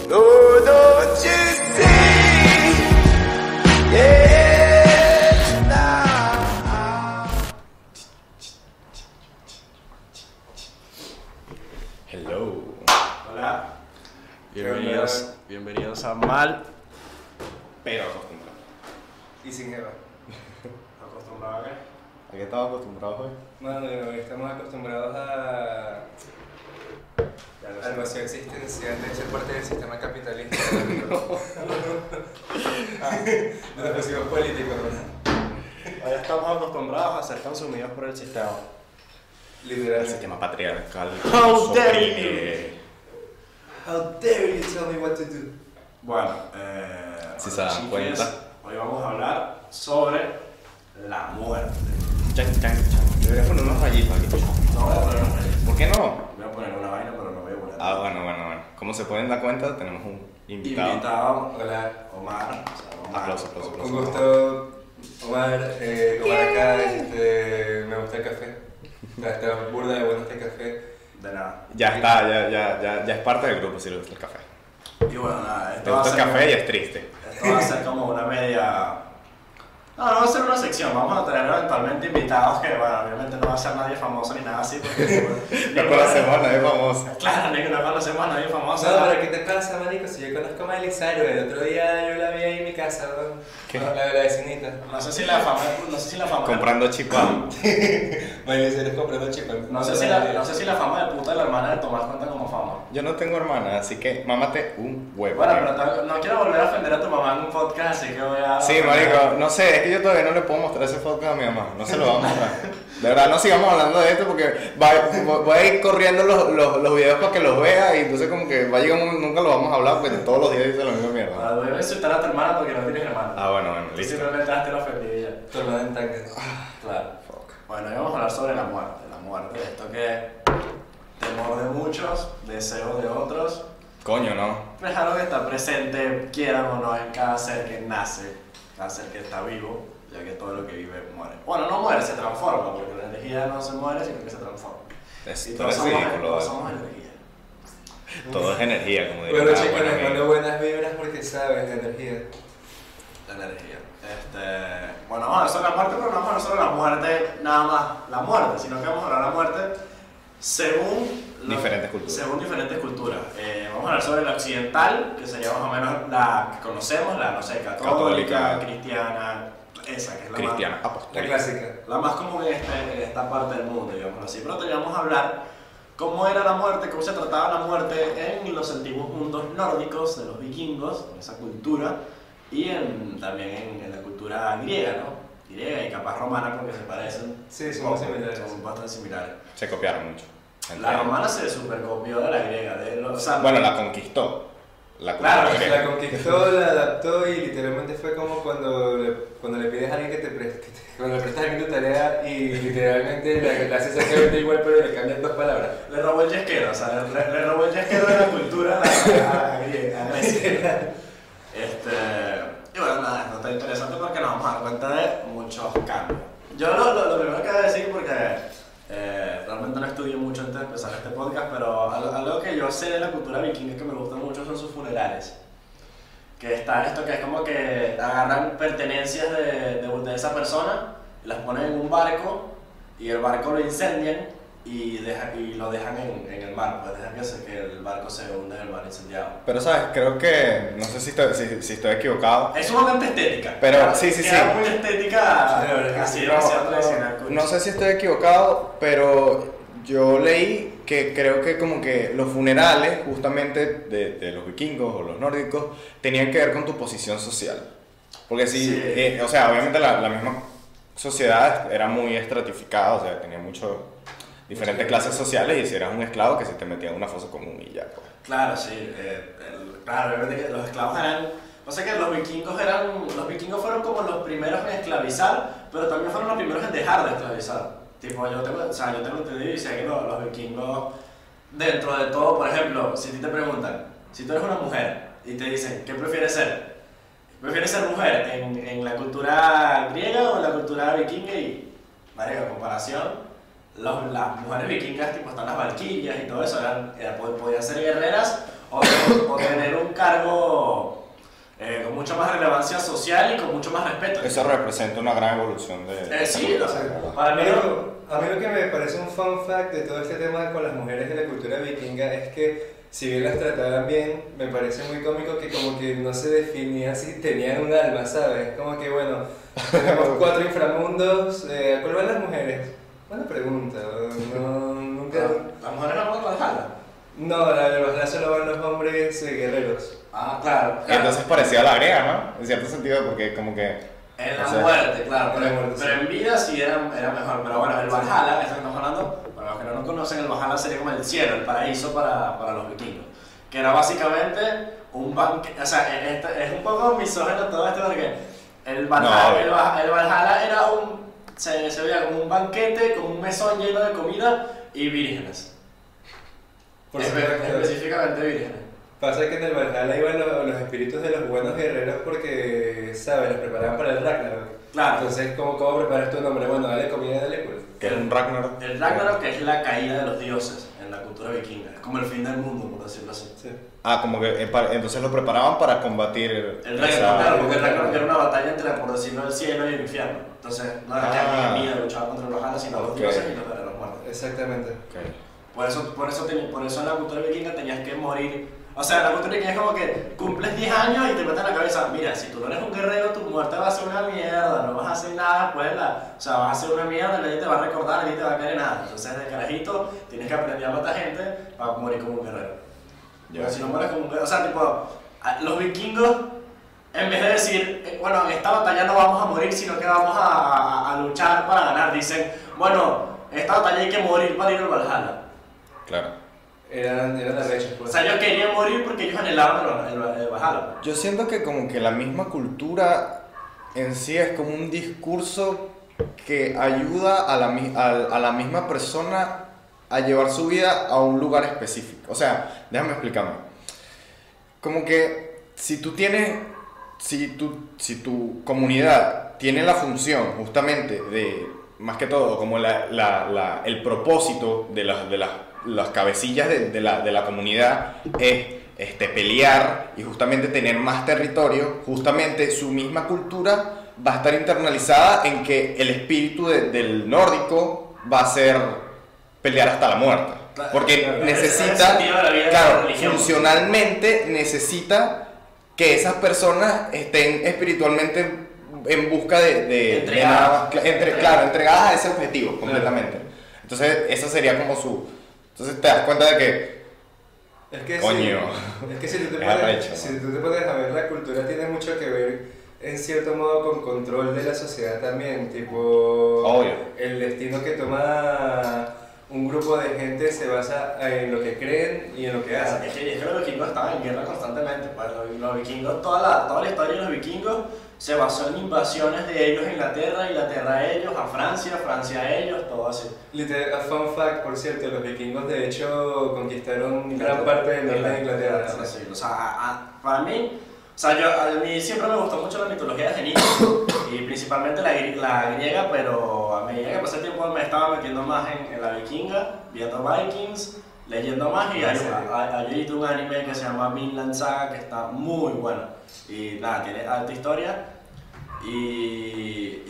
Oh, don't you see? Yeah, now. Hello. Hola. Bienvenidos a Mal, pero acostumbrados. Y sin Eva. ¿Acostumbrados a qué? ¿A qué estamos acostumbrados hoy? Bueno, estamos acostumbrados al vacío existencial de ser parte del sistema capitalista. De los vacíos políticos. Hoy estamos acostumbrados a ser consumidos por el sistema. El Literalmente. sistema patriarcal. How dare oprime. How dare you tell me what to do? Bueno, Si se dan cuenta. Hoy vamos a hablar sobre la muerte. Chan, chan, chan. Deberías poner unos rayitos aquí. No voy a poner una vaina. ¿Por qué no? Voy a poner una vaina, pero no voy a poner. Ah, bueno. Como se pueden dar cuenta, tenemos un invitado. Hola, Omar. Aplausos. Un gusto, Omar. Omar acá, me gusta el café. Está burda de bueno este café. De nada. Ya está, ya es parte del grupo si le gusta el café. Y bueno, nada, Le esto va a gusta el ser café y es triste. esto va a ser como una media. No va a ser una sección, vamos a tener eventualmente invitados que, bueno, obviamente no va a ser nadie famoso ni nada así, porque No conocemos a nadie famoso. Claro, ni que no conocemos a nadie famoso. No, pero ¿qué te pasa, marico? Si yo conozco a Miley Cyrus, el otro día yo la vi ahí en mi casa, ¿no? ¿Qué? La vecinita. No sé si la fama. Comprando chipán. Miley Cyrus comprando chip. No sé si la fama de puta de la hermana de Tomás cuenta como fama. Yo no tengo hermana, así que mámate un huevo. Bueno, pero no quiero volver a ofender a tu mamá en un podcast, así que voy a. Sí, marico, no sé, es que yo todavía no le puedo mostrar ese podcast a mi mamá, no se lo vamos a mostrar. De verdad, no sigamos hablando de esto porque voy a ir corriendo los videos para que los vea y entonces como que va a llegar un nunca lo vamos a hablar porque todos los días dice la misma mierda. Bueno, voy a insultar a tu hermana porque no tienes hermana. Ah, bueno, listo. Simplemente te la ofendí ya. Tu hermana en tanque. Claro. Bueno, hoy vamos a hablar sobre la muerte, esto que temor de muchos, deseo de otros, Coño, no. pero es algo que está presente, quieran o no, en cada ser que nace, cada ser que está vivo, ya que todo lo que vive muere. Bueno, no muere, se transforma, porque la energía no se muere, sino que se transforma. Y Esto es ridículo. todos somos energía. Todo es energía, como diría Bueno, una chicos, buena les amiga. mando buenas vibras porque sabes de energía. La energía. Bueno, vamos a hablar sobre la muerte, pero no vamos a hablar sobre la muerte, nada más la muerte, sino que vamos a hablar de la muerte según Diferentes culturas. Según diferentes culturas. Vamos a hablar sobre la occidental, que sería más o menos la que conocemos, la, no sé, católica, cristiana, esa que es la Cristiana La apostólica. clásica. la más común en esta parte del mundo, digamos así. Pero teníamos a hablar cómo era la muerte, cómo se trataba la muerte en los antiguos mundos nórdicos de los vikingos, en esa cultura, y también en la cultura griega, ¿no? Griega y capaz romana porque se parecen. Sí, son muy similares. Son bastante similares. Se copiaron mucho. La romana se supercopió de la griega, o sea, Bueno, la conquistó. La Claro, cultura La griega. conquistó, la adaptó y literalmente fue como cuando le pides a alguien cuando le prestas a alguien tu tarea y literalmente la haces exactamente igual pero le cambias dos palabras. le robó el yesquero, o sea, le robó el yesquero de la cultura a Grecia. Y bueno, nada, esto está interesante porque nos vamos a dar cuenta de muchos cambios. Yo lo primero que voy a decir, porque realmente no estudié mucho antes de empezar este podcast, pero algo que yo sé de la cultura vikinga que me gusta mucho son sus funerales. Que está esto que es como que agarran pertenencias de esa persona, las ponen en un barco y el barco lo incendian y lo dejan en el mar, pues dejan que el barco se hunda en el mar incendiado. Pero sabes, creo que, no sé si estoy equivocado. Es sumamente estética. Pero, sí. Queda muy estética, así demasiado No, tradicional. no sé si estoy equivocado, pero yo leí que creo que como que los funerales justamente de los vikingos o los nórdicos tenían que ver con tu posición social. Porque Sí. o sea, obviamente la misma sociedad era muy estratificada, o sea, tenía diferentes clases sociales y si eras un esclavo que se te metía en una fosa común y ya, pues. Claro, sí. Claro, obviamente que los esclavos eran. O sea que los vikingos fueron como los primeros en esclavizar, pero también fueron los primeros en dejar de esclavizar. Tipo, yo tengo entendido y sé que los vikingos, dentro de todo, por ejemplo, si a ti te preguntan, si tú eres una mujer y te dicen, ¿qué prefieres ser? ¿Prefieres ser mujer en la cultura griega o en la cultura vikinga? Y, marica, comparación, las mujeres vikingas, tipo, están las valquirias y todo eso, podían ser guerreras o tener un cargo con mucha más relevancia social y con mucho más respeto. Eso representa una gran evolución de... Sí, o sea, A mí lo que me parece un fun fact de todo este tema con las mujeres de la cultura vikinga es que si bien las trataban bien, me parece muy cómico que como que no se definía si tenían un alma, ¿sabes? Como que bueno, tenemos 4 inframundos, ¿a cuál van las mujeres? Buena pregunta, nunca... ¿Las mujeres no van a Valhalla? No, la verdad solo van los hombres guerreros. Ah, claro. Y entonces parecía a la griega, ¿no? En cierto sentido, porque como que... En la o sea, muerte, claro, en la muerte, pero sí. en vida sí era mejor. Pero bueno, el Valhalla, eso que estamos hablando, para los que no lo conocen, el Valhalla sería como el cielo, el paraíso para los vikingos. Que era básicamente un banquete, o sea, es un poco misógino todo esto porque el Valhalla, el Valhalla era se veía como un banquete, como un mesón lleno de comida y vírgenes. Específicamente vírgenes. Pasa que en el Valhalla iban los espíritus de los buenos guerreros porque, ¿sabes? Los preparaban para el Ragnarok. Claro. Entonces, ¿cómo preparas tu nombre? Bueno, dale comida, dale pues. Que es un Ragnarok. El Ragnarok que es la caída de los dioses en la cultura vikinga. Es como el fin del mundo, por decirlo así. Sí. Ah, como que entonces lo preparaban para combatir El Ragnarok, claro, porque el Ragnarok era una batalla entre, por decirlo, el cielo y el infierno. Entonces, no era que alguien vida luchaba contra los Valhalla, sino los dioses y los muertos. Exactamente. Okay. Por eso en la cultura vikinga tenías que morir. O sea, la cultura vikinga es como que cumples 10 años y te meten en la cabeza, mira, si tú no eres un guerrero, tu muerte va a ser una mierda, no vas a hacer nada después o sea, vas a ser una mierda, nadie te va a recordar, nadie te va a querer nada. Entonces, de carajito, tienes que aprender a matar gente para morir como un guerrero. Pero si no mueres como un guerrero, o sea, tipo, los vikingos, en vez de decir, bueno, en esta batalla no vamos a morir, sino que vamos a luchar para ganar, dicen, bueno, en esta batalla hay que morir para ir al Valhalla. Claro. Eran arrechos, O pues. sea, ellos querían morir porque ellos anhelaban el Valhalla. Yo siento que como que la misma cultura en sí es como un discurso que ayuda a la misma persona a llevar su vida a un lugar específico. O sea, déjame explicarme. Como que si tu comunidad tiene la función justamente de, más que todo, como el propósito de las cabecillas de la comunidad es pelear y justamente tener más territorio, justamente su misma cultura va a estar internalizada en que el espíritu del nórdico va a ser pelear hasta la muerte. Porque necesita, claro, funcionalmente necesita que esas personas estén espiritualmente en busca de entregadas a ese objetivo completamente. Entonces, esa sería como su... Entonces te das cuenta de que... Coño. Es que si tú te Es arrecho, pones a ver, la cultura tiene mucho que ver en cierto modo con control de la sociedad también, tipo... Obvio. El destino que toma un grupo de gente se basa en lo que creen y en lo que hacen. Es que los vikingos estaban en guerra constantemente. Pues los vikingos, toda la historia de los vikingos se basó en invasiones de ellos a Inglaterra, Inglaterra a ellos, a Francia, Francia a ellos, todo así. Literal, fun fact, por cierto, los vikingos de hecho conquistaron gran parte del norte de Inglaterra. Sí. O sea, para mí, o sea, a mí siempre me gustó mucho la mitología de Genís y principalmente la griega, pero a medida que pasé el tiempo me estaba metiendo más en la vikinga, viendo Vikings, leyendo más y hay visto un anime que se llama Vinland Saga que está muy bueno y nada, tiene alta historia y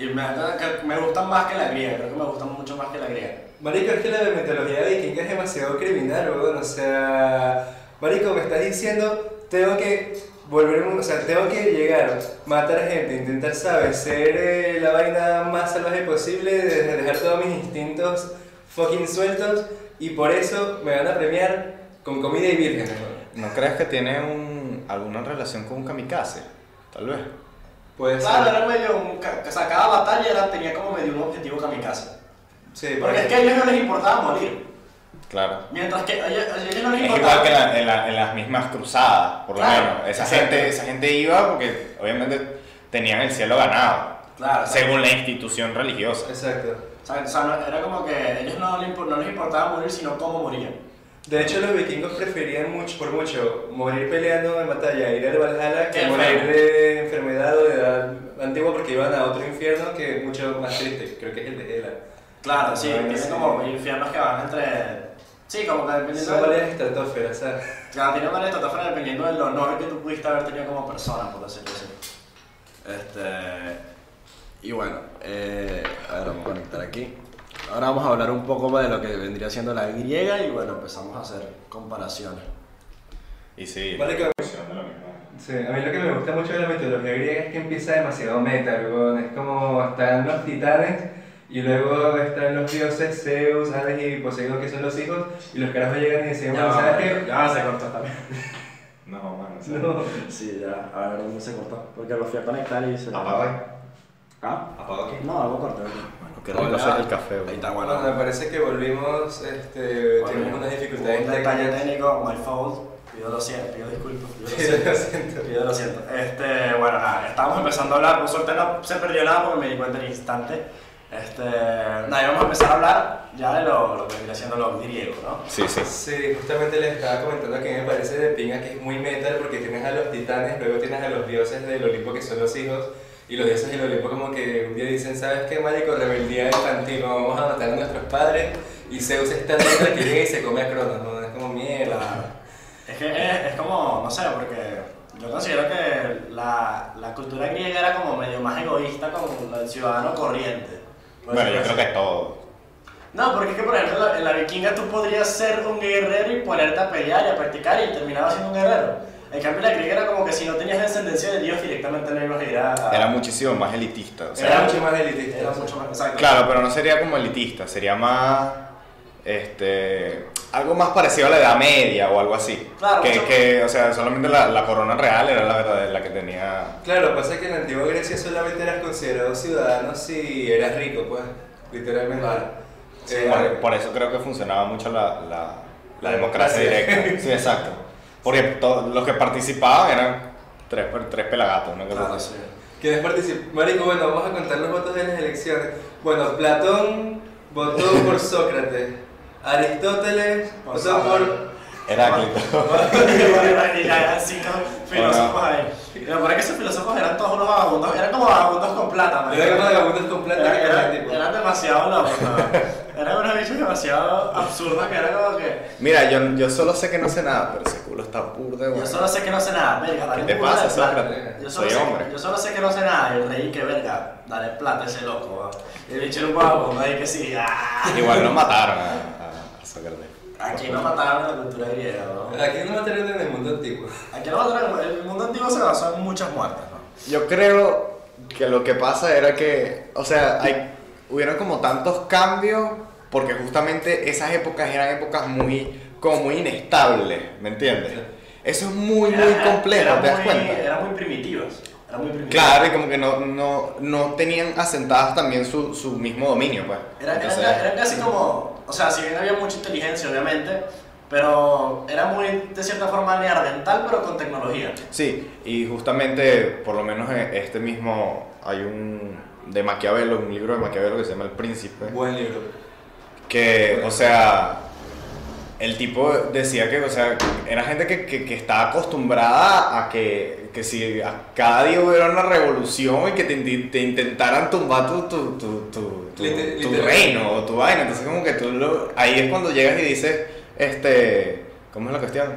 me gustan más que la griega, creo que me gustan mucho más que la griega. Marico, es que la mitología vikinga es demasiado criminal, weón, o sea... Marico, me estás diciendo, tengo que llegar, matar gente, intentar, ¿sabes? Ser la vaina más salvaje posible, dejar todos mis instintos fucking sueltos y por eso me van a premiar con comida y vírgenes, ¿no? ¿No crees que tiene alguna relación con un kamikaze? Tal vez. Puede Claro, ser. era medio o sea, cada batalla tenía como medio un objetivo kamikaze. Sí, Porque es que a ellos no les importaba morir. Claro. Mientras que a ellos no les Es importaba. igual que en las mismas cruzadas, por lo Claro, menos. Esa exacto. gente iba porque obviamente tenían el cielo ganado, Claro, según la institución religiosa. Exacto. O sea, era como que a ellos no les importaba morir, sino cómo morían. De hecho, los vikingos preferían por mucho morir peleando en batalla, ir al Valhalla, que Enfermo. morir de enfermedad o de edad antigua porque iban a otro infierno que es mucho más triste, creo que es el de Hela. Claro, sí, Bueno, tienen sí. como infiernos que van entre Sí, como que dependiendo Son de... varias estratosferas, ¿sabes? Claro, tiene varias estratosferas dependiendo del honor que tú pudiste haber tenido como persona, por decirlo así. Y bueno, a ver, vamos a conectar aquí. Ahora vamos a hablar un poco de lo que vendría siendo la griega y bueno, empezamos a hacer comparaciones. Y sí, Vale, que- Sí, a mí lo que me gusta mucho de la mitología griega es que empieza demasiado metal, weón. Es como están los titanes y luego están los dioses Zeus, Hades y Poseidón, que son los hijos, y los carajos llegan y dicen, bueno, ¿sabes qué? Ya se cortó también. no, mano, No. Sí, ya, a ver dónde se cortó. Porque lo fui a conectar y se... Apaga. ¿Ah? ¿Apaga aquí? No, algo corto. Bueno, qué rico hacer el café, Ahí güey. está, Bueno, bueno. me parece que volvimos, tenemos unas dificultades Un detalle técnicas. técnico, my fault. Pido lo siento, pido disculpas, Sí, lo siento. pido lo siento. Bueno, nada, estábamos empezando a hablar, por suerte no se perdió nada porque me di cuenta en el instante. Nada, íbamos a empezar a hablar ya de lo que viene siendo lo griego, ¿no? Sí, sí. Sí, justamente les estaba comentando que me parece de pinga que es muy metal porque tienes a los titanes, luego tienes a los dioses del Olimpo que son los hijos, y los dioses del Olimpo como que un día dicen, ¿sabes qué, marico? Rebeldía infantil, no, vamos a matar a nuestros padres, y Zeus está dentro que llega y se come a Cronos, ¿no? Es como mierda. Claro. Es que es como, no sé, porque yo considero que la cultura griega era como medio más egoísta con la del ciudadano corriente. Bueno, yo creo que todo. No, porque es que por ejemplo en la vikinga tú podrías ser un guerrero y ponerte a pelear y a practicar y terminabas siendo un guerrero. En cambio la griega era como que si no tenías descendencia de Dios directamente no ibas a ir a... Era muchísimo más elitista. O sea, Era mucho más elitista. Era mucho más exacto. claro, pero no sería como elitista, sería más. Algo más parecido a la Edad Media o algo así. Claro, que, mucho- que, o sea, solamente la corona real era la verdadera, la que tenía. Claro, pasa que en la antigua Grecia solamente eras considerado ciudadano si eras rico, pues, literalmente. Claro. Sí, Por eso creo que funcionaba mucho la democracia democracia. directa. Sí, exacto. Porque los que participaban eran tres pelagatos, ¿no? Claro, sí. ¿Quieres participar? Marico, bueno, vamos a contar los votos de las elecciones. Bueno, Platón votó por Sócrates. Aristóteles Por votó por... Heráclito. Y ya eran 5 filósofos ahí. Pero por que esos filósofos eran todos unos vagabundos, eran como vagabundos con plata, man. Era como vagabundos con plata que Eran, tenían, tipo. eran demasiado locos, ¿no? Eran unos bichos demasiado absurdos que era como que. Mira, yo solo sé que no sé nada, pero ese culo está burdo, Yo solo sé que no sé nada, verga, dale ¿Qué te un burda pasa, de plata. Sócrates? Yo solo Soy sé- hombre. Yo solo sé que no sé nada, y el rey que verga, dale plata a ese loco, ¿va? Y el bicho era un vagabundo ahí que sí, ¡ah! Igual no mataron a Sócrates. Aquí no mataron la cultura griega, ¿no? Aquí no mataron en el mundo antiguo. Aquí no mataron, el mundo antiguo se basó en muchas muertes, ¿no? Yo creo que lo que pasa era que, o sea, hubieron como tantos cambios porque justamente esas épocas eran épocas como muy inestables, ¿me entiendes? Sí. Eso es muy complejo, ¿te das cuenta? Eran muy primitivas. Eran muy primitivas. Claro, y como que no tenían asentadas también su mismo dominio, pues. Entonces, Eran casi como, o sea, si bien había mucha inteligencia, obviamente, pero era muy, de cierta forma, neandertal, pero con tecnología. sí, y justamente, por lo menos hay de Maquiavelo, un libro de Maquiavelo que se llama El Príncipe. Buen libro. Que, o sea, el tipo decía que, o sea, era gente que estaba acostumbrada a que si a cada día hubiera una revolución y que te intentaran tumbar tu reino o tu vaina. Entonces, como que ahí es cuando llegas y dices, ¿cómo es la cuestión?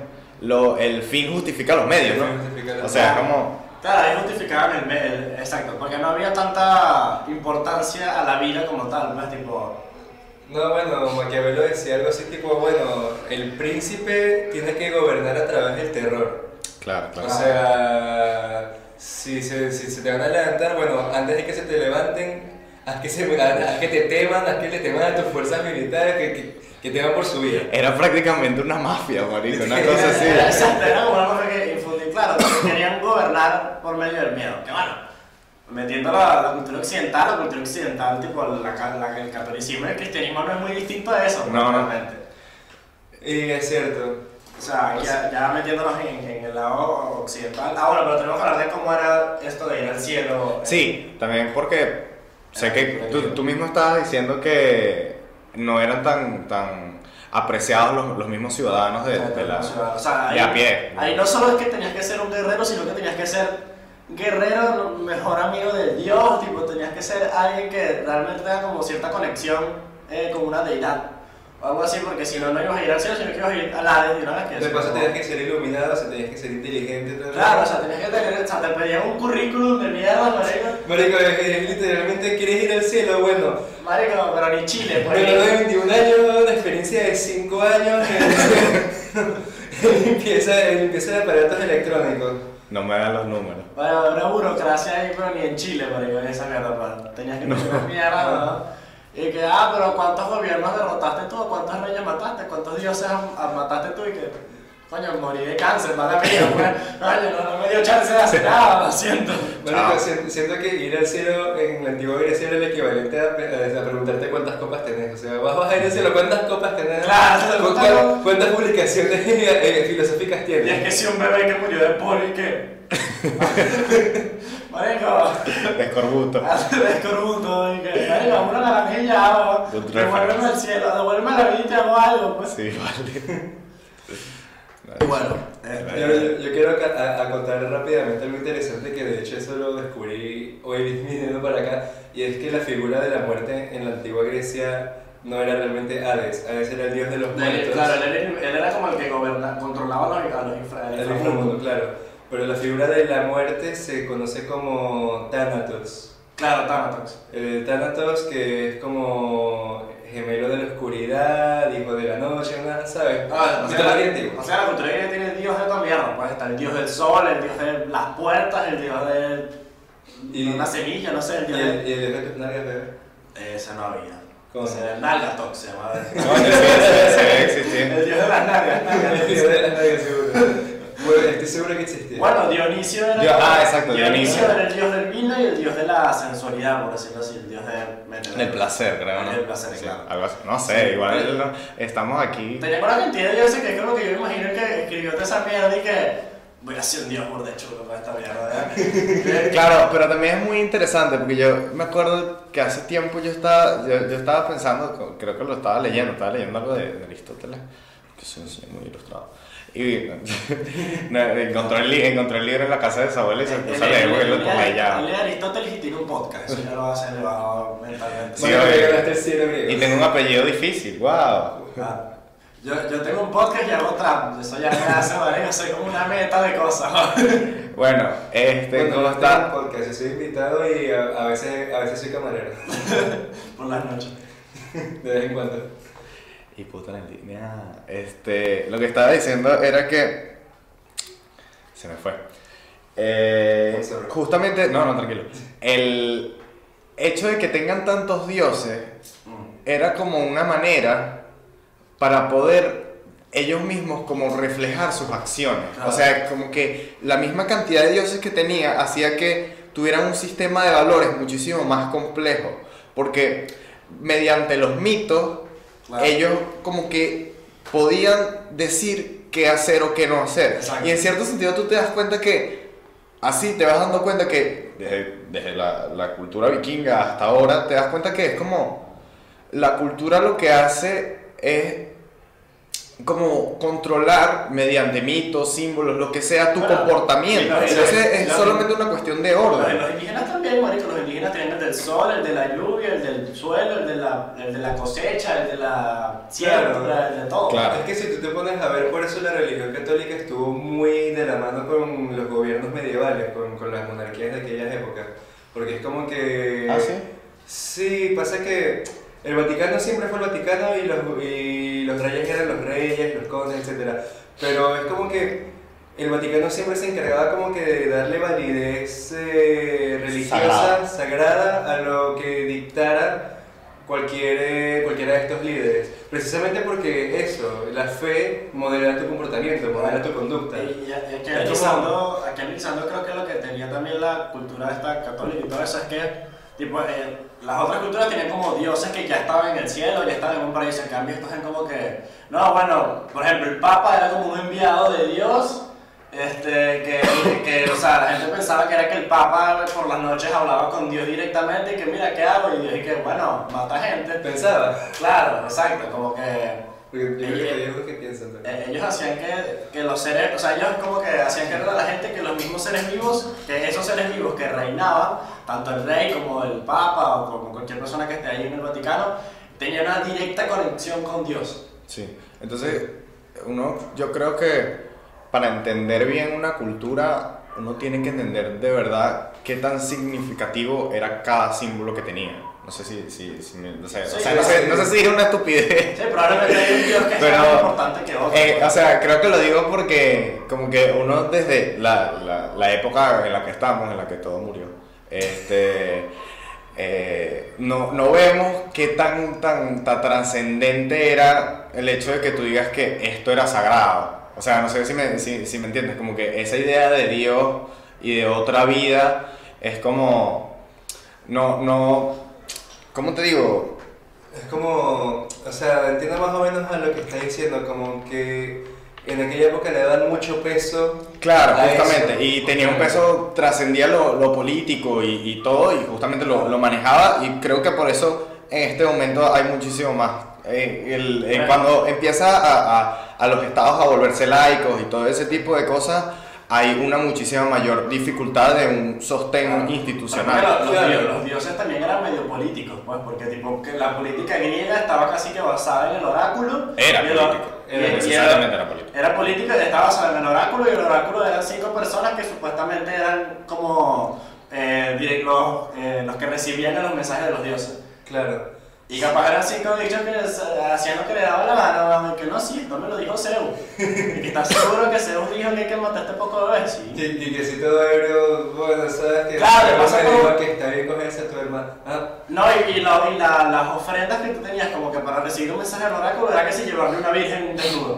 El fin justifica los medios, ¿no? O sea, es como. Claro, ahí justificaban exacto, porque no había tanta importancia a la vida como tal, ¿no? Es tipo, No, bueno, Maquiavelo decía algo así tipo, bueno, el príncipe tiene que gobernar a través del terror. Claro, O claro. sea, si se te van a levantar, bueno, antes de que se te levanten, haz que te teman, haz que le teman a tus fuerzas militares, que teman por su vida. Era prácticamente una mafia, marico, una cosa así. exacto, era como una cosa que infundía, claro, que querían gobernar por medio del miedo, que bueno, metiendo la cultura occidental, tipo el catolicismo y el cristianismo no es muy distinto a eso, No, no. realmente. Y es cierto. O sea, ya metiéndonos en el lado occidental. Ah, bueno, pero tenemos que hablar de cómo era esto de ir al cielo. Sí, también porque sé que tú mismo estabas diciendo que no eran tan apreciados los mismos ciudadanos de la O sea, de a pie. ahí no solo es que tenías que ser un guerrero, sino que tenías que ser guerrero, mejor amigo de Dios, tipo, tenías que ser alguien que realmente tenga como cierta conexión con una deidad. O algo así, porque si no, no ibas a ir al cielo, sino que ibas a ir al Hades, y una vez que De eso, paso no. tenías que ser iluminado, o sea, tenías que ser inteligente. Todo Claro, o sea, tenías que tener, o sea, te pedían un currículum de mierda, marico. Marico, literalmente quieres ir al cielo, bueno. Marico, pero ni Chile, pues. Bueno, de 21 años, una experiencia de 5 años en limpieza de aparatos electrónicos. No me dan los números. Bueno, una burocracia ahí, pero ni en Chile, marico, en esa mierda, pues. Tenías que tener mierda, ¿no? Y que, pero ¿cuántos gobiernos derrotaste tú? ¿Cuántos reyes mataste? ¿Cuántos dioses mataste tú? Y que, coño, morí de cáncer, mala mía, pues. Coño, no me dio chance de hacer nada, lo siento. Marico, siento que ir al cielo en la antigua Grecia era el equivalente a preguntarte cuántas copas tenés. O sea, vas a ir al cielo, ¿cuántas copas tenés? Claro, ¿Cuántas publicaciones filosóficas Y tienes? es que si un bebé que murió de polio, ¿y qué? Marico, De escorbuto. de escorbuto, y que, marico, una naranjilla, Good devuélveme reference. al cielo, devuélveme a la vida y te hago algo, pues. Sí, vale. Y bueno, Yo quiero acotar rápidamente algo interesante que de hecho eso lo descubrí hoy viniendo para acá, y es que la figura de la muerte en la antigua Grecia no era realmente Hades. Hades era el dios de los muertos. claro, él era como el que controlaba a los El inframundo, claro. Pero la figura de la muerte se conoce como Thanatos. Claro, Thanatos. Thanatos, que es como gemelo de la oscuridad, hijo de la noche, ¿sabes? O Mitología antigua. sea, la cultura griega tiene dios de toda mierda, pues está el dios del sol, el dios de las puertas, el dios de Y- una semilla, no sé, el Y dios el de... y el de tus nalgas, bebé. Esa no había. ¿Cómo? O sea, el Nalgatox se llamaba. Coño, sí, existía. El dios de las nalgas. El dios de las nalgas, seguro. Bueno, estoy seguro que existía. Bueno, Dionisio era. Exacto, Dionisio Dionisio. era el dios del vino y el dios de la sensualidad, por decirlo así, el dios de. Del placer, creo, ¿no? Del placer, Sí, claro. algo así. No sé, igual estamos aquí. Tenía una cantidad de dioses que es como que yo me imagino que escribió toda esa mierda y que. Voy a ser un dios por de chulo con esta mierda, ¿verdad? Claro, pero también es muy interesante porque yo me acuerdo que hace tiempo yo estaba pensando, creo que estaba leyendo algo de Aristóteles, que soy un señor muy ilustrado. Y encontré el libro en la casa de su abuela y se puso a leer porque lo tomé ya. Lee Aristóteles y tiene un podcast, eso ya lo va a hacer elevado mentalmente. Sí, Bueno, oye. que ganaste el cielo griego. Y tengo un apellido difícil, wow. Ah, yo tengo un podcast y hago trap, eso ya me hace, ¿vale? Yo soy como una meta de cosas. Bueno, Bueno, ¿cómo no está? tengo un podcast, yo soy invitado y a veces soy camarero. Por las noches. De vez en cuando. Y puta en línea. Lo que estaba diciendo era que. Se me fue. Sorry. Justamente. No, tranquilo. El hecho de que tengan tantos dioses era como una manera para poder ellos mismos como reflejar sus acciones. Claro. O sea, como que la misma cantidad de dioses que tenía hacía que tuvieran un sistema de valores muchísimo más complejo. Porque mediante los mitos, Claro. ellos como que podían decir qué hacer o qué no hacer. Exacto. Y en cierto sentido tú te das cuenta que, así te vas dando cuenta que desde la cultura vikinga hasta ahora, te das cuenta que es como, la cultura lo que hace es como controlar mediante mitos, símbolos, lo que sea tu Bueno, comportamiento. y los- Entonces es los- solamente una cuestión de orden. Los indígenas también, marico, los indígenas tienen el del sol, el de la lluvia, el del suelo, el de la cosecha, el de la siembra, el de todo. Claro. Es que si tú te pones a ver, por eso la religión católica estuvo muy de la mano con los gobiernos medievales, con las monarquías de aquellas épocas. Porque es como que... ¿Ah, sí? Sí, pasa que el Vaticano siempre fue el Vaticano y los reyes eran los reyes, los condes, etc. Pero es como que el Vaticano siempre se encargaba como que de darle validez religiosa, sagrada, a lo que dictara cualquiera de estos líderes. Precisamente porque eso, la fe modela tu comportamiento, modela tu conducta. Y aquí Es analizando creo que lo que tenía también la cultura esta católica y todo eso es que tipo, las otras culturas tenían como dioses que ya estaban en el cielo, ya estaban en un paraíso. En cambio estos eran como que, no, bueno, por ejemplo, el Papa era como un enviado de Dios, o sea, la gente pensaba que era que el Papa por las noches hablaba con Dios directamente y que mira, ¿qué hago? Y Dios y que, bueno, mata gente. Pensaba. Claro, exacto, como que... Porque yo creo que hay algunos que piensan también. Ellos hacían que los seres, o sea, ellos como que hacían creer a la gente que los mismos seres vivos, que esos seres vivos que reinaban, tanto el rey como el papa o como cualquier persona que esté ahí en el Vaticano, tenía una directa conexión con Dios. Sí, entonces yo creo que para entender bien una cultura, uno tiene que entender de verdad qué tan significativo era cada símbolo que tenía. No sé no sé, Sí, o sea, no sé si es una estupidez. Sí, probablemente hay un Dios que Pero, es más importante que otro. O sea, creo que lo digo porque como que uno desde la época en la que estamos, en la que todo murió, no vemos qué tan trascendente era el hecho de que tú digas que esto era sagrado. O sea, no sé si me entiendes, como que esa idea de Dios y de otra vida es como, ¿cómo te digo? Es como, o sea, entiendo más o menos a lo que estás diciendo, como que en aquella época le daban mucho peso. Claro, a justamente, eso. y tenía un peso, trascendía lo político y todo, y justamente lo manejaba, y creo que por eso en este momento hay muchísimo más. Cuando empieza a los estados a volverse laicos y todo ese tipo de cosas, hay una muchísima mayor dificultad de un sostén institucional. Los dioses también eran medio políticos, pues, porque tipo, que la política griega estaba casi que basada en el oráculo. Era político. Necesariamente era político. Era política y estaba basada en el oráculo, y el oráculo eran 5 personas que supuestamente eran como los que recibían los mensajes de los dioses. Claro. Y capaz eran 5 bichos que hacían lo que le daba la gana, que no, sí, esto me lo dijo Zeus. Y que estás seguro que Zeus dijo que hay que matar a este poco bebé, sí. Y que si todo ebrio, bueno, sabes que Claro, le pasa me como- dijo que está bien cogerse a tu hermano. No, las ofrendas que tú tenías como que para recibir un mensaje del oráculo era que si llevarle una virgen desnuda.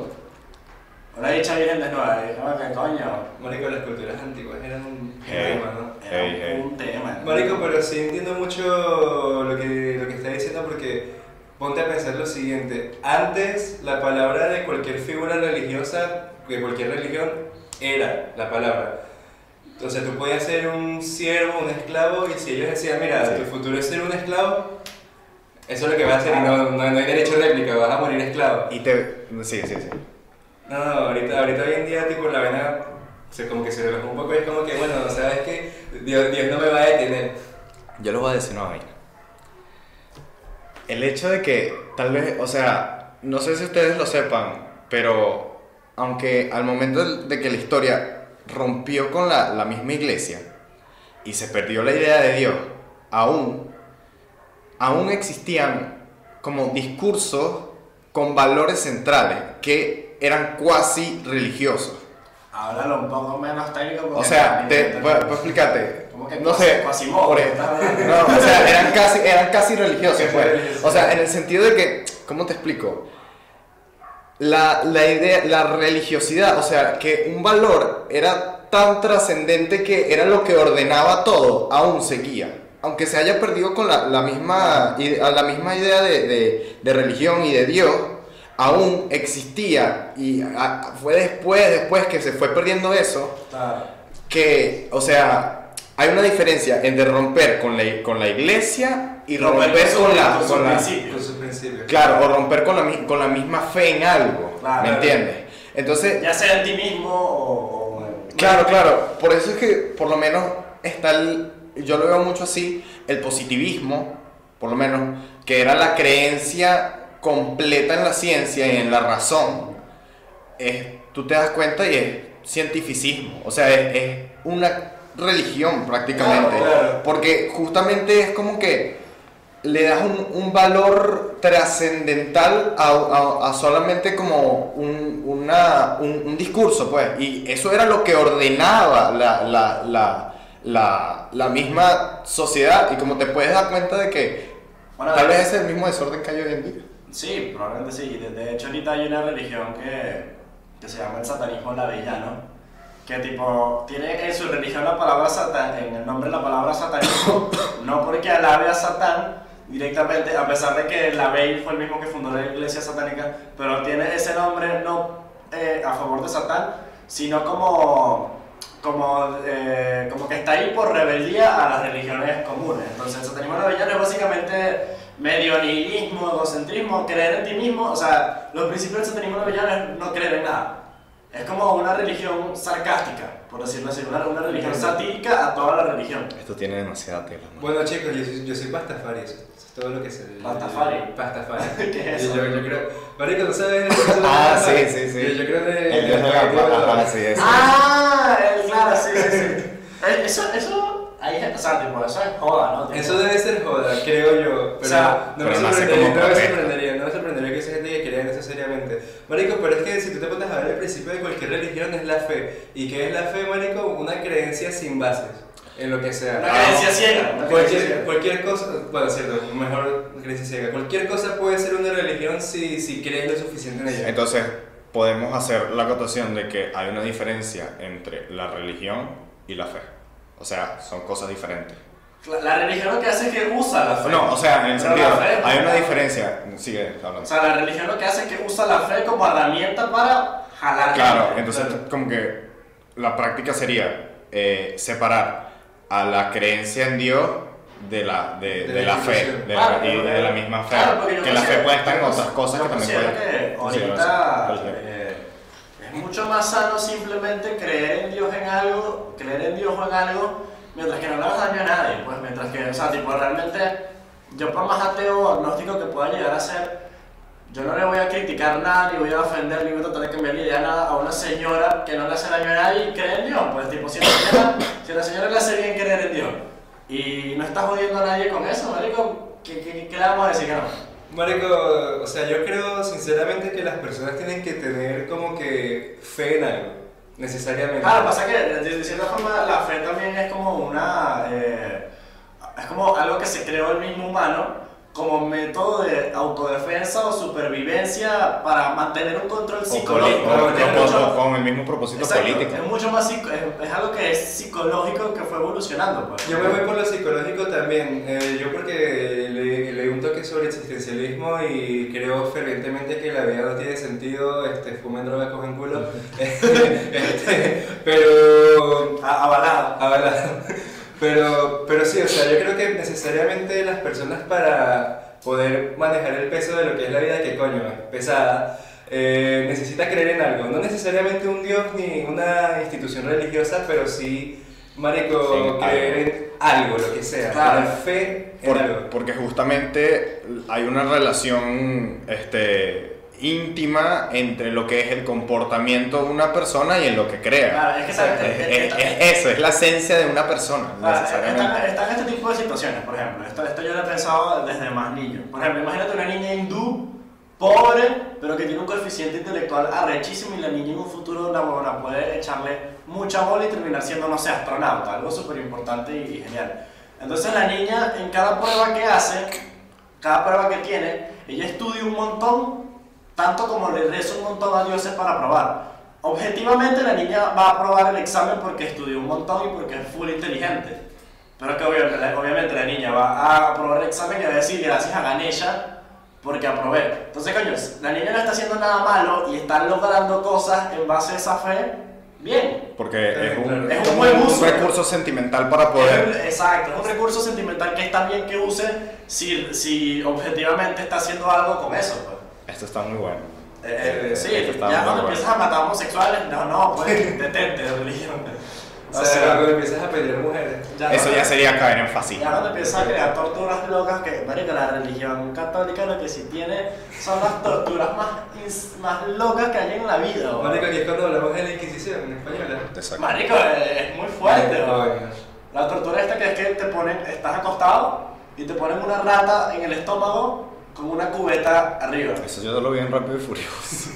Una dicha virgen desnuda, y dije, "Ah, ¿qué coño?" Marico, las culturas antiguas eran un Hey. tema, ¿no? Era Hey. un tema. Marico, pero sí entiendo mucho lo que estás diciendo, porque ponte a pensar lo siguiente. Antes, la palabra de cualquier figura religiosa, de cualquier religión, era la palabra. Entonces tú podías ser un siervo, un esclavo, y si ellos decían, mira, Sí. tu futuro es ser un esclavo, eso es lo que vas a hacer, y no hay derecho a réplica, vas a morir esclavo. Sí. No, ahorita hoy en día, tipo, la vena como que se relajó un poco, y es como que, bueno, sabes que Dios no me va a detener. Yo les voy a decir una vaina. El hecho de que tal vez, o sea, no sé si ustedes lo sepan, pero aunque al momento de que la historia rompió con la misma iglesia y se perdió la idea de Dios, aún existían como discursos con valores centrales que eran cuasi religiosos. Háblalo un poco menos técnico. O porque sea, también- puedo explicarte. ¿Cómo que No sé, Quasimodo? por ejemplo. No, o sea, eran casi religiosos, Casi pues. religiosos. O sea, en el sentido de que, ¿cómo te explico? La idea, la religiosidad, o sea, que un valor era tan trascendente que era lo que ordenaba todo, aún seguía. Aunque se haya perdido con la misma idea de religión y de Dios, aún existía, y fue después que se fue perdiendo eso, Claro. que, o sea, hay una diferencia entre romper con la iglesia y romper con sus la principios. Con sus principios. claro, o romper con la misma fe en algo, Claro. ¿me entiendes? Entonces, Ya sea en ti mismo o claro, por eso es que por lo menos está yo lo veo mucho así, el positivismo, por lo menos, que era la creencia completa en la ciencia y en la razón. Tú te das cuenta y es cientificismo, o sea, es una religión prácticamente, Claro. porque justamente es como que le das un valor trascendental a solamente como un discurso, pues, y eso era lo que ordenaba la misma sociedad, y como te puedes dar cuenta de que Bueno, tal vez ese es el mismo desorden que hay hoy en día. Sí, probablemente sí. De hecho, ahorita hay una religión que se llama el satanismo lavellano, que tipo tiene en su religión la palabra Satán, en el nombre la palabra satanismo, no porque alabe a Satán directamente, a pesar de que Lavey fue el mismo que fundó la iglesia satánica, pero tiene ese nombre no a favor de Satán, sino como que está ahí por rebeldía a las religiones comunes. Entonces el satanismo lavellano es básicamente medio nihilismo, egocentrismo, creer en ti mismo. O sea, los principios del satanismo lavellano es no creer en nada. Es como una religión sarcástica, por decirlo así, una religión satírica a toda la religión. Esto tiene demasiada tela, ¿no? Bueno chicos, yo soy pastafari, eso es todo lo que sé. ¿Pastafari? Pastafari. ¿Qué es eso? Yo creo... Marico, ¿no sabes? Ah, sí. Yo creo de... El dios de la sí, eso. Claro, sí. Eso, ahí, o sea, tipo, eso es joda, ¿no? Tipo, Eso debe ser joda, creo yo. Pero, O sea, pero nace como protesta. no me sorprendería que esa gente que crea en eso seriamente. Marico, pero es que si tú te pones a ver el principio de cualquier religión es la fe. ¿Y qué es la fe, marico? Una creencia sin bases, en lo que sea. una creencia ciega. Una creencia ciega. Cualquier cosa, bueno, cierto, mejor creencia ciega. Cualquier cosa puede ser una religión si crees lo suficiente en ella. Entonces, podemos hacer la acotación de que hay una diferencia entre la religión y la fe. O sea, son cosas diferentes. La religión lo que hace es que usa la fe. No, o sea, en el Pero sentido, la fe, hay una claro. diferencia. Sigue hablando. O sea, la religión lo que hace es que usa la fe como herramienta para jalar. Claro, gente. entonces como que la práctica sería separar a la creencia en Dios de la fe, Claro, y de la misma fe. claro, porque yo que la fe considero- puede estar en yo otras cosas que también considero pueden que considerarse ahorita religión. es mucho más sano simplemente creer en Dios en algo, mientras que no le hagas daño a nadie, pues mientras que, o sea, tipo, realmente, yo por más ateo o agnóstico que pueda llegar a ser, yo no le voy a criticar nada, ni voy a ofender, ni voy a tratar de cambiar la idea nada a una señora que no le hace daño a nadie y cree en Dios, pues tipo, si la señora le hace bien creer en Dios y no está jodiendo a nadie con eso, marico, ¿qué le vamos a decir que no? Marico, o sea, yo creo sinceramente que las personas tienen que tener como que fe en algo, necesariamente. Claro, pasa que de cierta forma la fe también es como es como algo que se creó el mismo humano como método de autodefensa o supervivencia para mantener un control psicológico. Con el mismo propósito Exacto, político. es mucho más es algo que es psicológico que fue evolucionando, pues. Yo me voy por lo psicológico también, yo porque leí un toque sobre existencialismo y creo fervientemente que la vida no tiene sentido, fumen droga, cogen culo, pero... Avalado. Pero sí, o sea, yo creo que necesariamente las personas para poder manejar el peso de lo que es la vida, que coño, es pesada, necesita creer en algo. No necesariamente un dios ni una institución religiosa, pero sí, marico, Sí, creer en algo, lo que sea. Claro. Tener fe en algo. Porque justamente hay una relación íntima entre lo que es el comportamiento de una persona y en lo que crea. Claro, es que Eso, es la esencia de una persona, necesariamente. Están este tipo de situaciones, por ejemplo. Esto yo lo he pensado desde más niño. Por ejemplo, imagínate una niña hindú, pobre, pero que tiene un coeficiente intelectual arrechísimo y la niña en un futuro una buena puede echarle mucha bola y terminar siendo, no sé, astronauta, algo súper importante y genial. Entonces la niña en cada prueba que hace, cada prueba que tiene, ella estudia un montón, tanto como le reza un montón a dioses para aprobar. Objetivamente la niña va a aprobar el examen porque estudió un montón y porque es full inteligente. Pero que obviamente la niña va a aprobar el examen y va a decir gracias a Ganesha porque aprobé. Entonces, coño, la niña no está haciendo nada malo y está logrando cosas en base a esa fe, bien. Porque Es un buen uso. recurso sentimental para poder... Exacto, es un recurso sentimental que está bien que use si objetivamente está haciendo algo con eso, pues. Esto está muy bueno. Sí, esto está ya muy cuando bueno. empiezas a matar homosexuales, no, pues detente de religión. O sea, cuando empiezas a pelear mujeres. Eso ya sería caer en Ya fascismo. cuando empiezas a crear torturas locas, que marico, la religión católica lo que sí tiene son las torturas más locas que hay en la vida, ¿o? Marico, aquí es cuando hablamos de la Inquisición en española. Exacto. Marico, es muy fuerte, ¿o? Coño. La tortura esta que es que te ponen, estás acostado y te ponen una rata en el estómago con una cubeta arriba. Eso yo lo vi en Rápido y Furioso.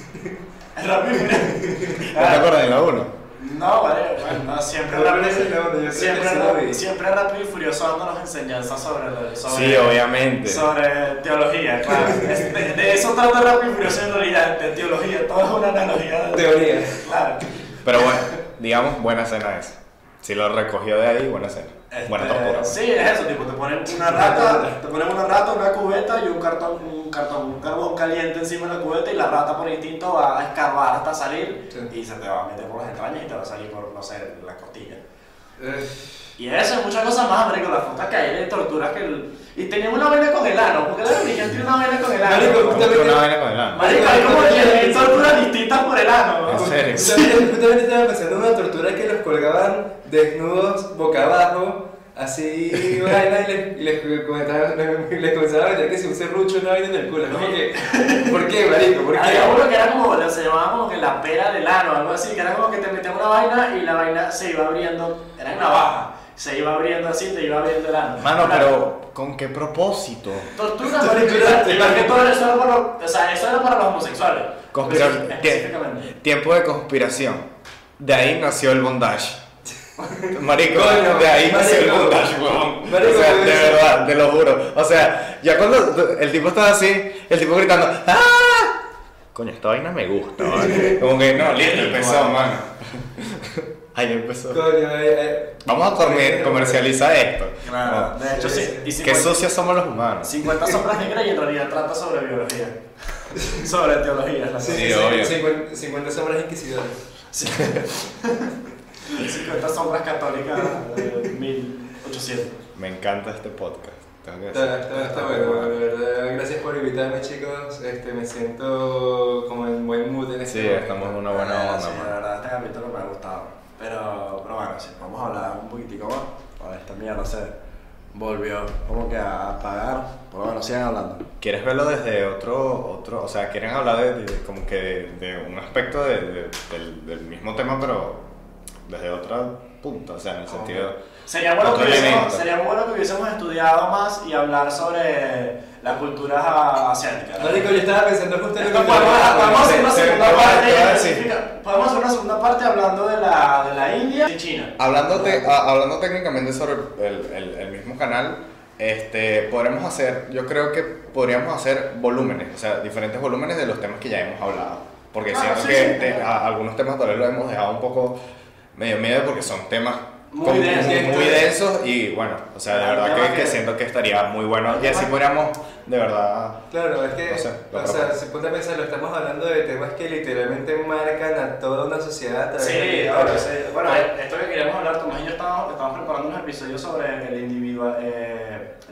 Es rápido. ¿No te acuerdas de la 1? No, vale, bueno, no, siempre No, rápido. pero ese no, yo sé que sí lo vi. Siempre rápido y furioso dándonos enseñanzas sobre Sí, obviamente. sobre teología, claro. De eso trata Rápido y Furioso en realidad, de teología, todo es una analogía de Teoría. Claro. Pero bueno, digamos, buena escena esa. Si lo recogió de ahí, buena escena. Buena tortura. Sí, es eso, tipo, te ponen una rata, una cubeta y un carbón caliente encima de la cubeta y la rata por instinto va a escarbar hasta salir Sí. y se te va a meter por las entrañas y te va a salir por, no sé, la costilla. Y eso, muchas cosas más, marico, las fotos que hay de torturas que... Y tenía una vaina con el ano, porque la religión tiene una vaina con el ano. Marico, ¿no? justamente- Una vaina con el ano. Marico, hay como 10.000 torturas distintas por el ano, ¿En ¿no? serio? Justamente estaba pensando en una tortura que los colgaban desnudos, boca abajo, así, vaina, y les comenzaban a meter que si un serrucho, una vaina en el culo. Como que, ¿por qué, marico? ¿Por qué? Había uno que era como, se llamaba como que la pera del ano, algo así, que era como que te metían una vaina y la vaina se iba abriendo, era en navaja, se iba abriendo así, te iba abriendo el ano. Mano, Una pero ¿con qué propósito? tortura, marico, y más que todo eso era para los, o sea, eso era para los homosexuales. Específicamente. Tiempo de conspiración. De ahí nació el bondage. Marico, Coño, de ahí nació el marico. bondage, weón. Marico, O sea, de eso. verdad, te lo juro. O sea, ya cuando el tipo estaba así, el tipo gritando, ¡ah! Coño, esta vaina me gusta, ¿vale? Como que no, listo, empezó, mano. Ahí empezó. Coño, Vamos a comercializar esto. Claro, de hecho sí. Y Qué 50 sucios somos los humanos. 50 sombras negras y en realidad trata sobre biología. Sobre teología, la Sí, Sí, obvio. 50 sombras inquisidoras. Sí. 50 sombras católicas de 1800. Me encanta este podcast. Tengo que Está bueno, de verdad. Gracias por invitarme, chicos. Me siento como en buen mood en este Sí, momento. estamos en una buena onda, Sí, la mano. verdad, este capítulo me ha gustado. Pero bueno, sí, vamos a hablar un poquitico más. Bueno, esta mierda se volvió como que a apagar. Pero bueno, sigan hablando. ¿Quieres verlo desde otro, o sea, quieren hablar como que de un aspecto del mismo tema, pero desde otra punta, o sea, en el sentido... Sería bueno, Otro que hubiésemos, elemento. sería bueno que hubiésemos estudiado más y hablar sobre las culturas asiáticas. Marico, yo estaba pensando justo en lo Esto que podemos hacer una segunda parte. te voy a decir. específica. Podemos hacer una segunda parte hablando de la India y China. Hablando técnicamente sobre el mismo canal, podremos hacer, yo creo que podríamos hacer volúmenes, o sea, diferentes volúmenes de los temas que ya hemos hablado. Porque Claro, siento sí, que sí. algunos temas todavía los hemos dejado un poco medio miedo porque son temas Muy densos. muy densos y bueno, o sea, de Ah, verdad tema que que- siento que estaría muy bueno y así podríamos, de verdad, Claro, es que, No sé, lo o sea, propongo. si ponte a pensarlo, estamos hablando de temas que literalmente marcan a toda una sociedad a través de la Sí, historia. ahora sí. Bueno, esto que queríamos hablar, Tomás y yo estábamos preparando unos episodios sobre el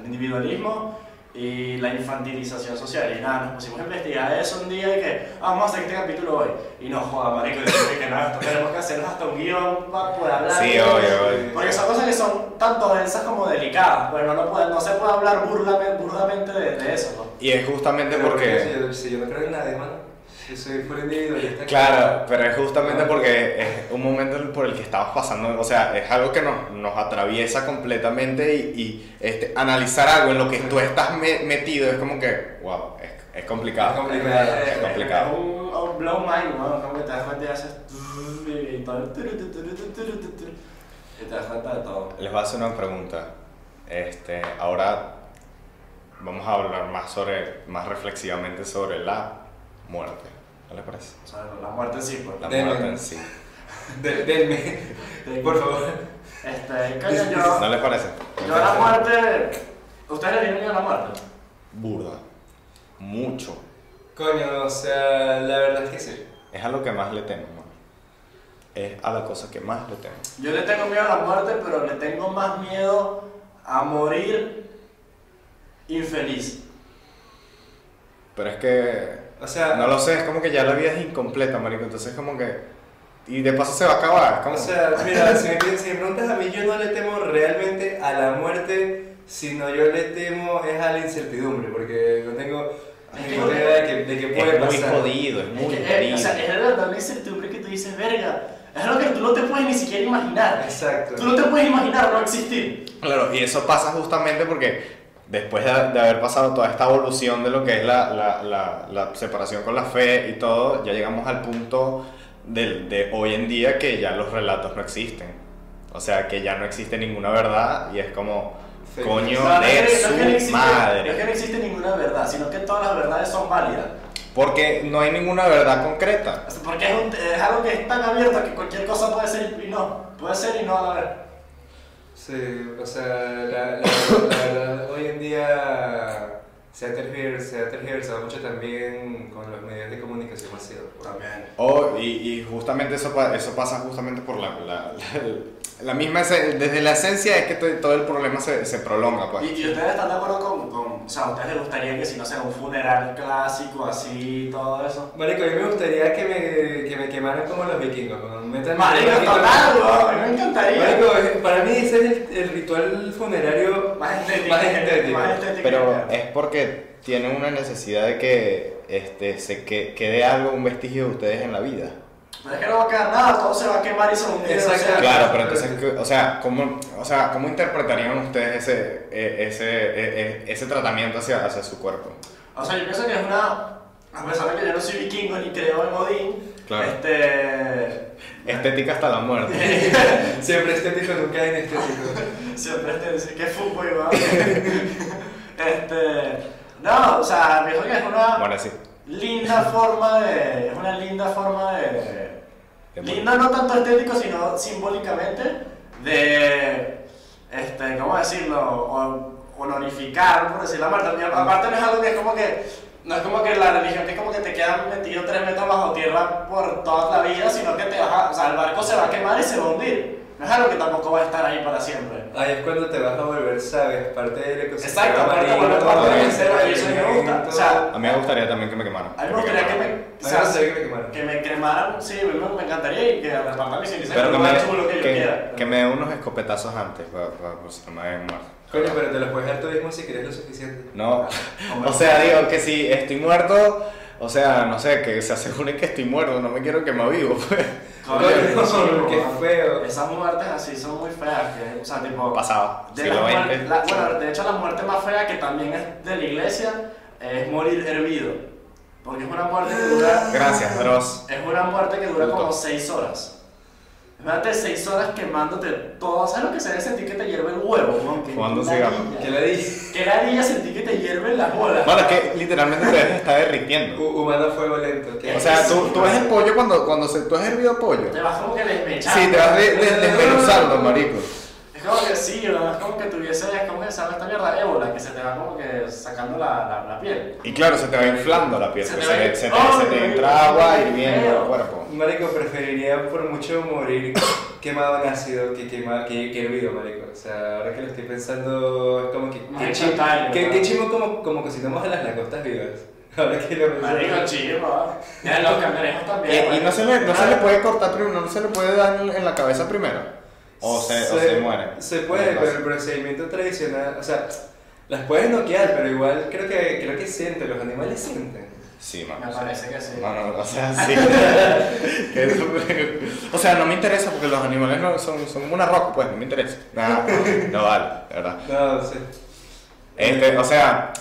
individualismo y la infantilización social. Y nada, nos pusimos a investigar eso un día y que vamos a hacer este capítulo hoy. Y no joda, marico, dije que no, esto tenemos que hacernos hasta un guión para poder hablar. Sí, de eso. obvio. Porque son cosas que son tanto densas como delicadas. Bueno, no se puede hablar burdamente de eso, ¿no? y es justamente Pero porque... si yo no creo en nadie, mano. Yo soy full individualista. Claro, pero es justamente porque es un momento por el que estamos pasando, o sea, es algo que nos atraviesa completamente y analizar algo en lo que tú estás metido es como que, wow, es complicado. Es complicado. Es complicado. Es un blow mind, ¿no? Como que te das cuenta y haces... Y todo... Y te das cuenta de todo. Les voy a hacer una pregunta. Ahora vamos a hablar más reflexivamente sobre la muerte. ¿Qué les parece? O sea, la muerte en sí, pues. La Denme. muerte en sí. Denme, por favor. Coño, ¿No les parece? yo a la muerte... ¿Ustedes le tienen miedo a la muerte? Burda. Mucho. Coño, o sea, la verdad es que sí. Es a lo que más le temo, man. Es a la cosa que más le temo. Yo le tengo miedo a la muerte, pero le tengo más miedo a morir infeliz. Pero es que... O sea, No lo sé, es como que ya la vida es incompleta, marico, entonces como que... Y de paso se va a acabar, es como... o sea, mira, si me preguntas a mí, yo no le temo realmente a la muerte, sino yo le temo es a la incertidumbre, porque no tengo ninguna idea de que puede es muy pasar. jodido, es muy Es que, jodido. o sea, es de verdad una incertidumbre que tú dices, verga, es algo que tú no te puedes ni siquiera imaginar. Exacto. Tú no te puedes imaginar no existir. Claro, y eso pasa justamente porque después de haber pasado toda esta evolución de lo que es la separación con la fe y todo, ya llegamos al punto de hoy en día que ya los relatos no existen. O sea, que ya no existe ninguna verdad y es como, Sí. coño O sea, no de es que su no existe, madre. no es que no existe ninguna verdad, sino que todas las verdades son válidas. Porque no hay ninguna verdad concreta. O sea, porque es algo que es tan abierto que cualquier cosa puede ser y no. Puede ser y no a la vez. Sí, o sea, la verdad, hoy en día se ha tergiversado mucho también con los medios de comunicación masiva. También. Y justamente eso pasa justamente por desde la esencia es que todo el problema se prolonga, pues. ¿Y ustedes están de acuerdo o sea, ¿a ustedes les gustaría que si no sea un funeral clásico, así, todo eso? Marico, a mí me gustaría que me quemaran como los vikingos. Cuando metan Marico, total, weón, a mí me encantaría. Marico, para mí ese es el ritual funerario Más estético. más estético. Más estético. Pero es porque tienen una necesidad de que quede algo, un vestigio de ustedes en la vida. Pero es que no va a quedar nada, todo se va a quemar y se va a hundir. Exacto. Claro, pero entonces, ¿cómo interpretarían ustedes ese tratamiento hacia su cuerpo? O sea, yo pienso que es una... A pesar de que yo no soy vikingo ni creo en Odín, Claro. Estética hasta la muerte. Siempre estético, nunca inestético. Siempre decir que es fútbol, ¿no? No, o sea, pienso que es una Bueno, sí. linda forma de... Es una linda forma de... Linda no tanto estético, sino simbólicamente de... ¿Cómo decirlo? Honorificar, por decirlo aparte. Aparte no es algo que es como que... No es como que la religión que es como que te quedan metido 3 metros bajo tierra por toda la vida, sino que te vas a... O sea, el barco se va a quemar y se va a hundir. No es algo que tampoco va a estar ahí para siempre. Ahí es cuando te vas a volver, ¿sabes? Parte del ecosistema. Exacto, aparte vuelve parte del ecosistema y eso me gusta. O sea, A mí me gustaría también que me quemaran. a mí me gustaría que me... A mí me gustaría que me quemaran. Que me cremaran, sí, me encantaría y que repartan mis cenizas Pero en que un lugar chulo que yo quiera. que me dé unos escopetazos antes, por si no me ven muerto. Coño, pero te los puedes dar tú mismo si quieres lo suficiente. No, o sea, digo que si estoy muerto, o sea, no sé, que se aseguren que estoy muerto, no me quiero quemar vivo, pues. Coño, sí, Qué weón. feo. Esas muertes así son muy feas, que, o sea, tipo... Pasado, de siglo las XX. bueno, de hecho la muerte más fea que también es de la iglesia es morir hervido. Porque es una muerte que dura... Gracias, Dross. Es una muerte que dura Punto. como 6 horas. Imagínate 6 horas quemándote todo. ¿Sabes lo que se debe sentir que te hierve el huevo? ¿No? Fumando ladilla. cigarro. ¿Qué le dije? Que ladilla sentí que te hierven las bolas. Bueno, es que literalmente te debes estar derritiendo. Humano a fuego lento. ¿Qué? O sea, tú ves el pollo tú has hervido pollo. Te vas como que desmechando. Sí, te vas desmenuzando, marico. Es como que sí, ¿no? Es como que tuviese, es como que sabe esta mierda ébola, que se te va como que sacando la piel. Y claro, se te va inflando la piel, Se porque te va- se ¡Oh, te qué entra agua feo! hirviendo al cuerpo. Marico, preferiría por mucho morir quemado en ácido que hervido, marico. O sea, ahora que lo estoy pensando, es como que... Más Qué instantáneo, ¿no? qué chimo como cocinamos a las langostas vivas. Ahora que lo pienso. Marico, chido, ya los cangrejos también. Y no se le puede cortar primero, no se le puede dar en la cabeza primero. O se muere. Se puede, pero el procedimiento tradicional, o sea, las puedes noquear, pero igual creo que sienten, los animales sienten. Sí, mano. Me parece que sí. Mano, o sea, sí. O sea, no me interesa porque los animales no son como una roca, pues, no me interesa. Nada, no vale, de verdad. No, sí. O sea,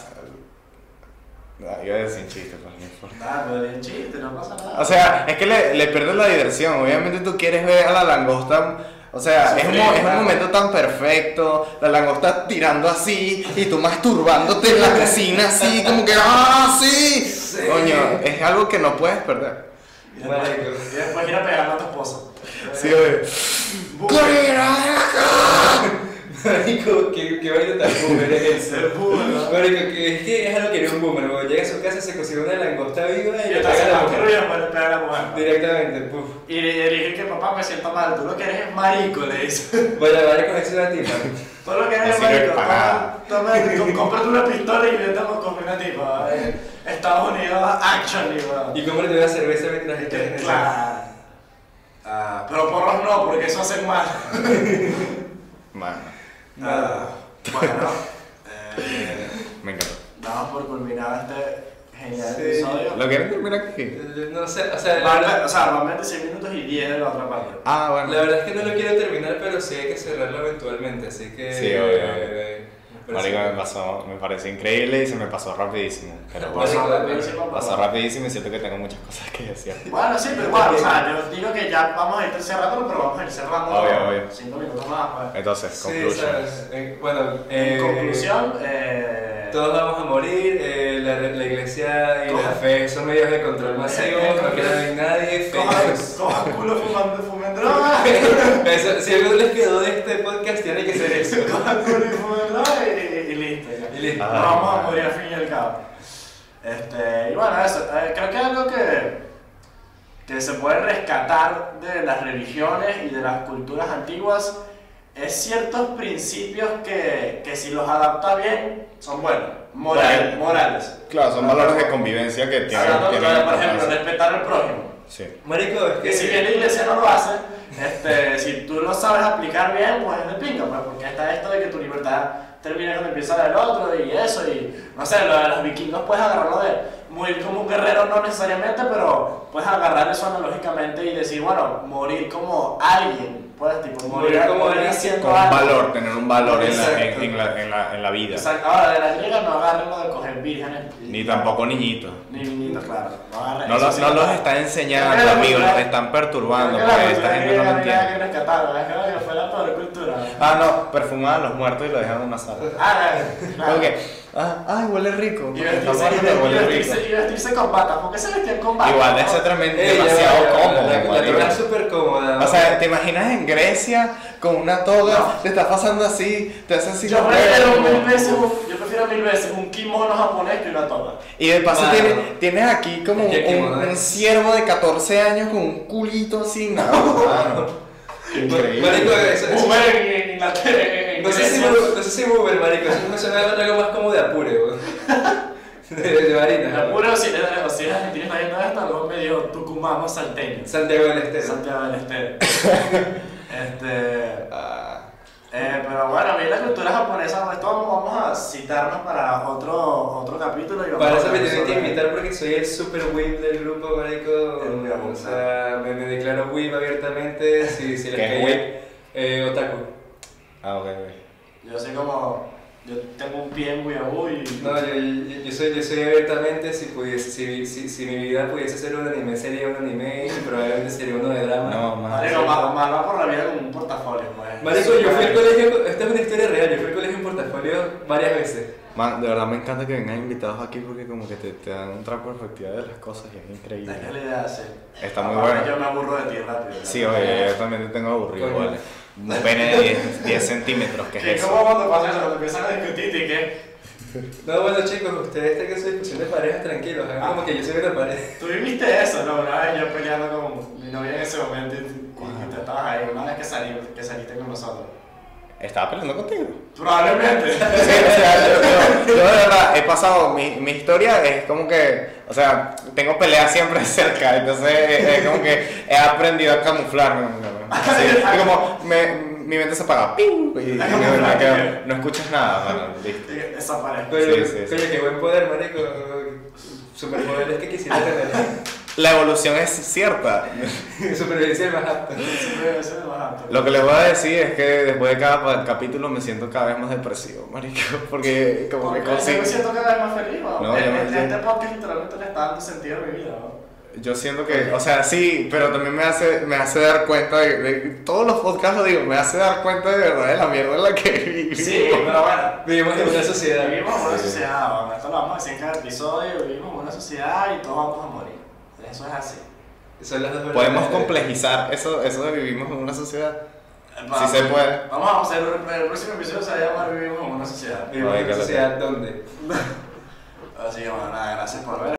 iba a decir chiste, pues no importa. Ah, pero bien chiste, no pasa nada. O sea, es que le pierdes la diversión. Obviamente tú quieres ver a la langosta. O sea, es un momento tan perfecto, la langosta tirando así y tú masturbándote en la cocina así, como que ¡ah, sí! Sí. Coño, es algo que no puedes perder. Y después ir a pegarle a tu esposa. Sí, oye. ¡Correrá! Marico, qué vaina tan boomer es Ser eso. boomer, ¿no? Marico, es que es algo que haría un boomer. Cuando llega a su casa se cocina una langosta viva y Y le estás pega a la en mujer. y después le pega a la mujer. Directamente, puf. Y le dije que papá me siento mal, tú lo que eres es marico, le dice. Voy a ver con esa una tipa. Tú lo que eres es Así que marico, pagada. cómprate una pistola y vete a con una tipa. Estados Unidos, actually, weón. Y cómprate una cerveza mientras estás en esa. Claro. Pero porros no, porque eso hace mal. Mano, Bueno, me encantó. damos por culminado este genial Sí. episodio. ¿Lo quieren terminar aquí? No sé, o sea, la verdad, O sea, van 26 minutos y 10 de la otra parte. Ah, bueno. la verdad es que no lo quiero terminar, pero sí hay que cerrarlo eventualmente, así que... Sí, obvio. me parece Marico, me parece increíble y se me pasó rapidísimo. Pero Pasó bueno, Pasó rapidísimo. rapidísimo, pasó rapidísimo y siento que tengo muchas cosas que decir. Bueno, sí, pero igual, o sea, yo digo que ya vamos a ir cerrando, pero vamos a ir cerrando Obvio. 5 minutos más. Pues. Entonces, Sí, conclusion. sabes, bueno, En conclusión, todos vamos a morir, la iglesia y la Coja. fe son medios de control masivo, no queda en nadie, cojan culo fumen droga, Eso, si algo les quedó de este podcast tiene que ser eso. cojan culo y fumen droga y listo. Ya. Y listo. No vamos a morir al fin y al cabo. Y bueno, eso, creo que es algo que se puede rescatar de las religiones y de las culturas antiguas es ciertos principios que si los adaptas bien, son buenos. Bueno. Morales. Claro, son valores de convivencia que tienen. Hablando, tienen por ejemplo, importancia. respetar al prójimo. Sí. Marico, es Que si bien la iglesia no lo hace, si tú lo sabes aplicar bien, pues es de pinga, pues, porque está esto de que tu libertad termina cuando empieza el otro y eso, y no sé, lo de los vikingos puedes agarrarlo de morir como un guerrero no necesariamente, pero puedes agarrar eso analógicamente y decir, bueno, morir como alguien, pues, tipo, Morir como alguien haciendo Con un algo. valor, tener un valor en Exacto. en la vida. Exacto. Ahora, de la griega no agarren lo de coger vírgenes. Ni tampoco niñitos. Ni niñitos, claro. No agarren No, eso, sí. no los están enseñando, Creo que la amigos, los cultura- están perturbando, creo que la porque cultura esta gente no lo griega hay que entiende. rescatarlo, es que fue la peor cultura. Ah, no, perfumaban a los muertos y lo dejaban en una sala. Claro. Como que, ay, huele rico. Y Está vestirse, muerto, pero huele rico. y vestirse con batas. ¿Por qué se vestían con batas? Igual debe ser tremendo, Ey, ya demasiado va, cómodo. La marico. toga es súper cómoda. O sea, ¿te imaginas en Grecia con una toga? No. Te está pasando así, te hace así Yo los prefiero dedos, yo prefiero mil veces un kimono japonés que una toga. Y de paso Claro. tienes aquí como Es que kimono un es- ciervo de 14 años con un culito así, nada. mano. Increíble. Marico, eso. Uber en Inglaterra, en No sé si Uber, marico, eso me suena a algo más como de Apure, weón. De Marina. Apuro, si la Argentina está viendo esto, algo medio tucumano salteño. Santiago del Estero. Santiago del Estero. Pero bueno, a mí la cultura japonesa, esto vamos a citarnos para otro capítulo. Y vamos Para a eso me hablar tienen que sobre- invitar porque soy el super whip del grupo, marico. El whip, O sea, me declaro whip abiertamente. Si les ¿Qué es cae otaku. Ah, ok, Yo soy como. Yo tengo un pie en Weeaboo y. No, yo soy abiertamente. Si mi vida pudiese ser un anime, sería un anime y probablemente sería uno de drama. No, más. Marico, mal va por la vida con un portafolio, pues. Marico, yo fui al colegio, esta es una historia real, yo fui al colegio en portafolio varias veces. Man, de verdad me encanta que vengan invitados aquí porque como que te dan otra perspectiva de las cosas y es increíble. Es que la idea sí. Está muy Aparte, bueno. Yo me aburro de ti rápido. Sí, oye, yo también te tengo aburrido, Coño. vale. Un pene de 10 centímetros, ¿qué ¿Qué es eso? ¿Cómo cuando pasa eso? Cuando empiezan a discutir y que. No, bueno chicos, ustedes están en su discusión de parejas tranquilos, hagan como que yo soy una pareja. Tú viviste eso, ¿no? Una vez yo peleando con mi novia en ese momento y tú estabas ahí. Una vez que saliste con nosotros. ¿Estaba peleando contigo? Probablemente. Sí, o sea, yo de verdad he pasado, mi historia es como que, o sea, tengo peleas siempre cerca, entonces es como que he aprendido a camuflarme. Sí, y como mi mente se apaga, ¡ping! Y me quedo, no escuchas nada, mano, listo. Desaparezco. Pero, Sí, sí, sí. coño, qué buen poder, marico. Superpoderes que quisiera tener. La evolución es cierta. Supervivencia es más apta. Lo que les voy a decir es que después de cada capítulo me siento cada vez más depresivo, marico, porque como que Porque yo consigo... me siento cada vez más feliz, ¿no? No, Este podcast literalmente le está dando sentido a mi vida, ¿no? Yo siento que, o sea, sí, pero también me hace dar cuenta de todos los podcasts, lo digo, me hace dar cuenta de verdad de la mierda en la que vivimos. Sí, pero bueno. Vivimos en una sociedad. Vivimos en una Sí. sociedad, vamos. Esto lo vamos a decir en cada episodio. Vivimos en una sociedad y todos vamos a morir. Eso es así. Son las dos verdades. Podemos complejizar eso de vivimos en una sociedad. Vamos- Sí se puede. Vamos a hacer el próximo episodio se va a llamar Vivimos en una sociedad. Vivimos en una sociedad donde. Así que bueno, nada, gracias por ver.